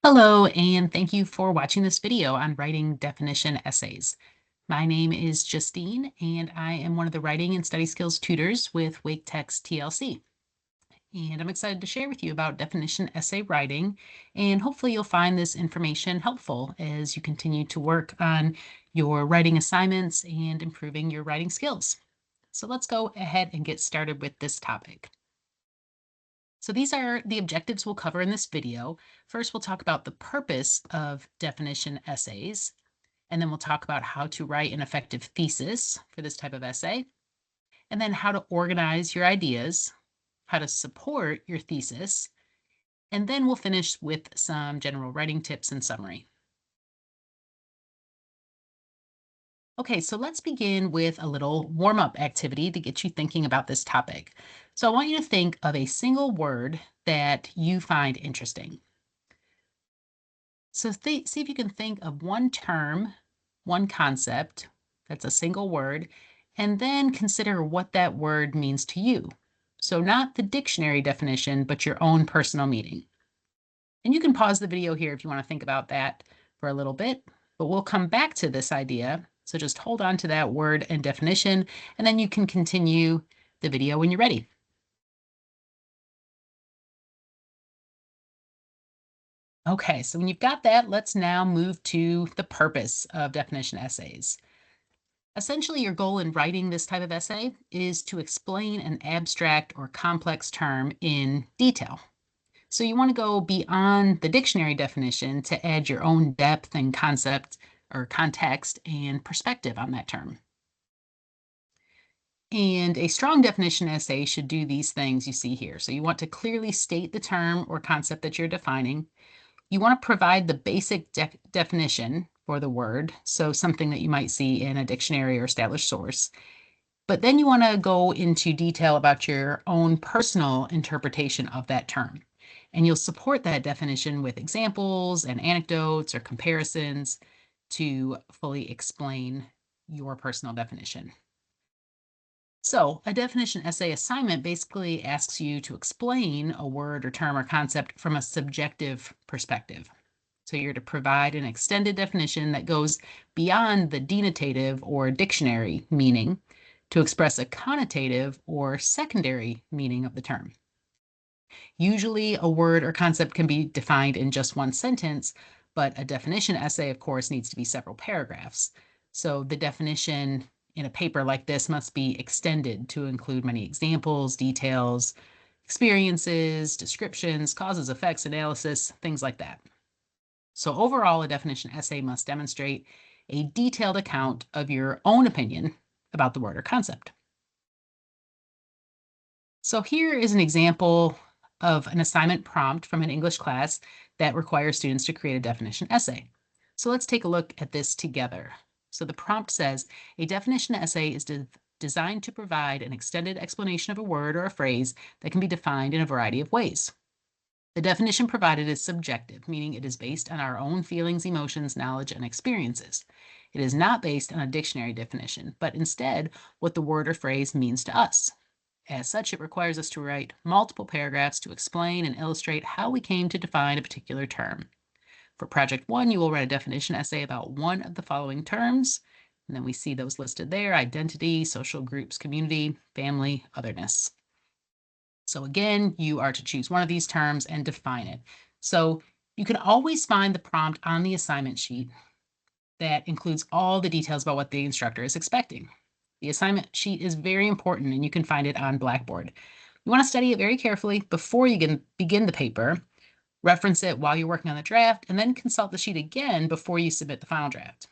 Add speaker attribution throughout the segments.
Speaker 1: Hello, and thank you for watching this video on writing definition essays. My name is Justine, and I am one of the writing and study skills tutors with Wake Text TLC. And I'm excited to share with you about definition essay writing, and hopefully you'll find this information helpful as you continue to work on your writing assignments and improving your writing skills. So let's go ahead and get started with this topic. So these are the objectives we'll cover in this video. First, we'll talk about the purpose of definition essays, and then we'll talk about how to write an effective thesis for this type of essay, and then how to organize your ideas, how to support your thesis, and then we'll finish with some general writing tips and summary. Okay, so let's begin with a little warm-up activity to get you thinking about this topic. So I want you to think of a single word that you find interesting. So see if you can think of one term, one concept, that's a single word, and then consider what that word means to you. So not the dictionary definition, but your own personal meaning. And you can pause the video here if you want to think about that for a little bit, but we'll come back to this idea. So just hold on to that word and definition, and then you can continue the video when you're ready. Okay, so when you've got that, let's now move to the purpose of definition essays. Essentially, your goal in writing this type of essay is to explain an abstract or complex term in detail. So you want to go beyond the dictionary definition to add your own depth and concept or context and perspective on that term. And a strong definition essay should do these things you see here. So you want to clearly state the term or concept that you're defining. You want to provide the basic definition for the word, so something that you might see in a dictionary or established source. But then you want to go into detail about your own personal interpretation of that term. And you'll support that definition with examples and anecdotes or comparisons to fully explain your personal definition. So, a definition essay assignment basically asks you to explain a word or term or concept from a subjective perspective. So, you're to provide an extended definition that goes beyond the denotative or dictionary meaning to express a connotative or secondary meaning of the term. Usually, a word or concept can be defined in just one sentence, but a definition essay, of course, needs to be several paragraphs. So, the definition in a paper like this must be extended to include many examples, details, experiences, descriptions, causes, effects, analysis, things like that. So, overall, a definition essay must demonstrate a detailed account of your own opinion about the word or concept. So here is an example of an assignment prompt from an English class that requires students to create a definition essay. So let's take a look at this together. So the prompt says, a definition essay is designed to provide an extended explanation of a word or a phrase that can be defined in a variety of ways. The definition provided is subjective, meaning it is based on our own feelings, emotions, knowledge, and experiences. It is not based on a dictionary definition, but instead what the word or phrase means to us. As such, it requires us to write multiple paragraphs to explain and illustrate how we came to define a particular term. For project one, you will write a definition essay about one of the following terms. And then we see those listed there: identity, social groups, community, family, otherness. So again, you are to choose one of these terms and define it. So you can always find the prompt on the assignment sheet that includes all the details about what the instructor is expecting. The assignment sheet is very important, and you can find it on Blackboard. You want to study it very carefully before you begin the paper, reference it while you're working on the draft, and then consult the sheet again before you submit the final draft.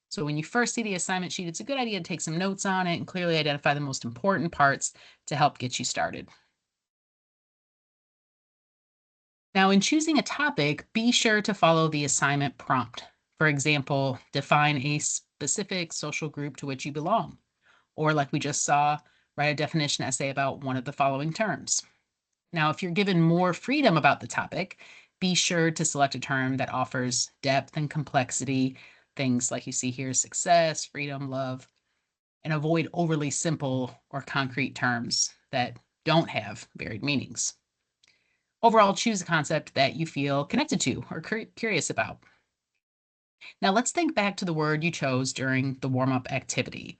Speaker 1: So when you first see the assignment sheet, it's a good idea to take some notes on it and clearly identify the most important parts to help get you started. Now, in choosing a topic, be sure to follow the assignment prompt. For example, define a specific social group to which you belong. Or, like we just saw, write a definition essay about one of the following terms. Now, if you're given more freedom about the topic, be sure to select a term that offers depth and complexity, things like you see here: success, freedom, love, and avoid overly simple or concrete terms that don't have varied meanings. Overall, choose a concept that you feel connected to or curious about. Now, let's think back to the word you chose during the warm up activity.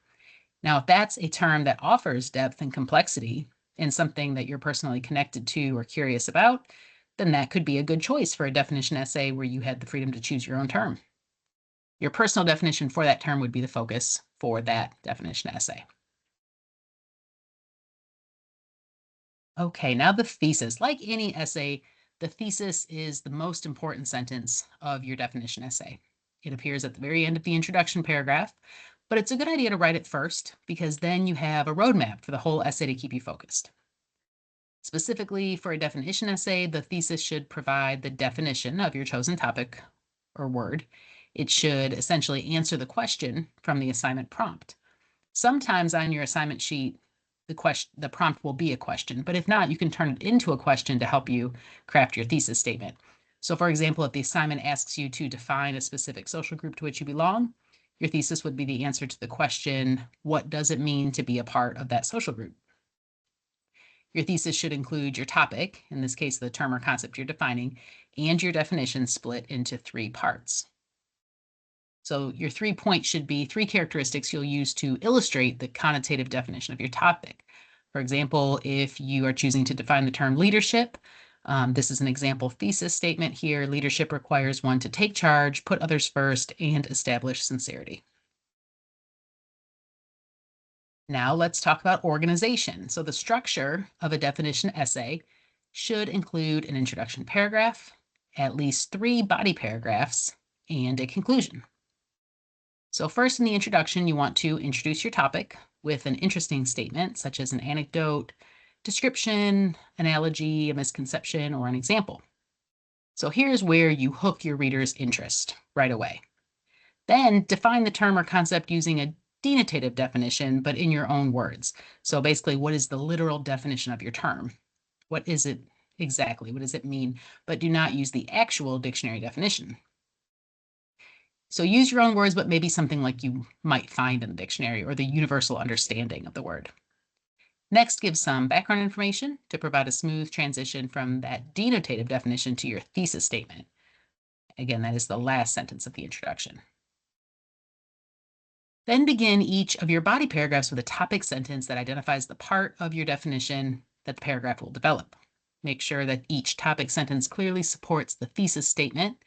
Speaker 1: Now, if that's a term that offers depth and complexity and something that you're personally connected to or curious about, then that could be a good choice for a definition essay where you had the freedom to choose your own term. Your personal definition for that term would be the focus for that definition essay. Okay, now the thesis. Like any essay, the thesis is the most important sentence of your definition essay. It appears at the very end of the introduction paragraph, but it's a good idea to write it first because then you have a roadmap for the whole essay to keep you focused. Specifically, for a definition essay, the thesis should provide the definition of your chosen topic or word. It should essentially answer the question from the assignment prompt. Sometimes on your assignment sheet, the prompt will be a question, but if not, you can turn it into a question to help you craft your thesis statement. So for example, if the assignment asks you to define a specific social group to which you belong, your thesis would be the answer to the question, what does it mean to be a part of that social group? Your thesis should include your topic, in this case, the term or concept you're defining, and your definition split into 3 parts. So your 3 points should be 3 characteristics you'll use to illustrate the connotative definition of your topic. For example, if you are choosing to define the term leadership, this is an example thesis statement here. Leadership requires one to take charge, put others first, and establish sincerity. Now let's talk about organization. So the structure of a definition essay should include an introduction paragraph, at least 3 body paragraphs, and a conclusion. So first in the introduction, you want to introduce your topic with an interesting statement, such as an anecdote, description, analogy, a misconception, or an example. So here's where you hook your reader's interest right away. Then define the term or concept using a denotative definition, but in your own words. So basically, what is the literal definition of your term? What is it exactly? What does it mean? But do not use the actual dictionary definition. So use your own words, but maybe something like you might find in the dictionary or the universal understanding of the word. Next, give some background information to provide a smooth transition from that denotative definition to your thesis statement. Again, that is the last sentence of the introduction. Then begin each of your body paragraphs with a topic sentence that identifies the part of your definition that the paragraph will develop. Make sure that each topic sentence clearly supports the thesis statement,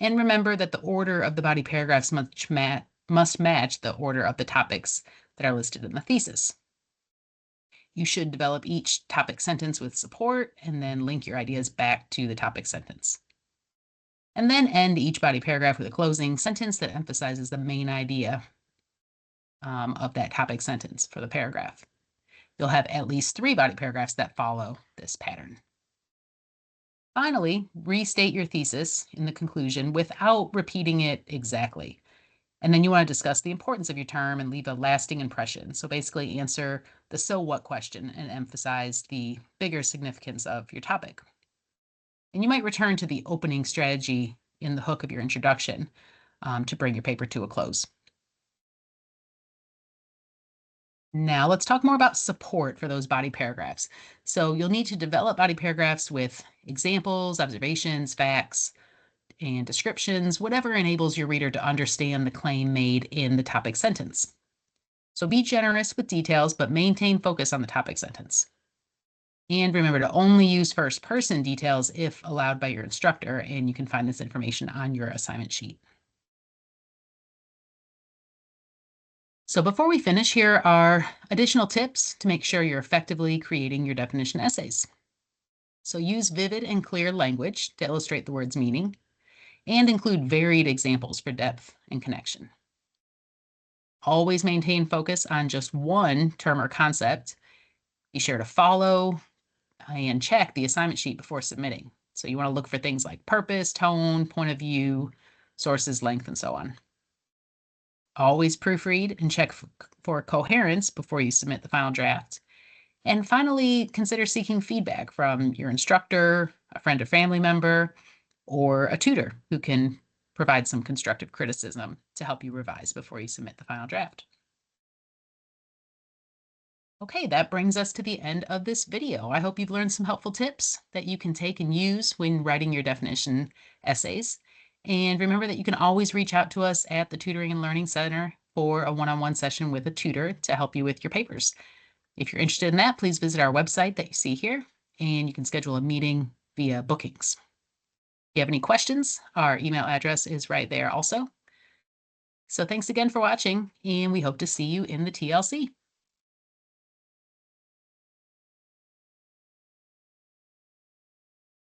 Speaker 1: and remember that the order of the body paragraphs must match the order of the topics that are listed in the thesis. You should develop each topic sentence with support and then link your ideas back to the topic sentence. And then end each body paragraph with a closing sentence that emphasizes the main idea of that topic sentence for the paragraph. You'll have at least 3 body paragraphs that follow this pattern. Finally, restate your thesis in the conclusion without repeating it exactly. And then you want to discuss the importance of your term and leave a lasting impression. So basically answer the so what question and emphasize the bigger significance of your topic. And you might return to the opening strategy in the hook of your introduction to bring your paper to a close. Now let's talk more about support for those body paragraphs. So you'll need to develop body paragraphs with examples, observations, facts, and descriptions, whatever enables your reader to understand the claim made in the topic sentence. So be generous with details, but maintain focus on the topic sentence. And remember to only use first person details if allowed by your instructor, and you can find this information on your assignment sheet. So before we finish, here are additional tips to make sure you're effectively creating your definition essays. So use vivid and clear language to illustrate the word's meaning, and include varied examples for depth and connection. Always maintain focus on just one term or concept. Be sure to follow and check the assignment sheet before submitting. So you want to look for things like purpose, tone, point of view, sources, length, and so on. Always proofread and check for coherence before you submit the final draft. And finally, consider seeking feedback from your instructor, a friend or family member, or a tutor who can provide some constructive criticism to help you revise before you submit the final draft. Okay, that brings us to the end of this video. I hope you've learned some helpful tips that you can take and use when writing your definition essays. And remember that you can always reach out to us at the Tutoring and Learning Center for a one-on-one session with a tutor to help you with your papers. If you're interested in that, please visit our website that you see here, and you can schedule a meeting via bookings. If you have any questions, our email address is right there also. So thanks again for watching, and we hope to see you in the TLC.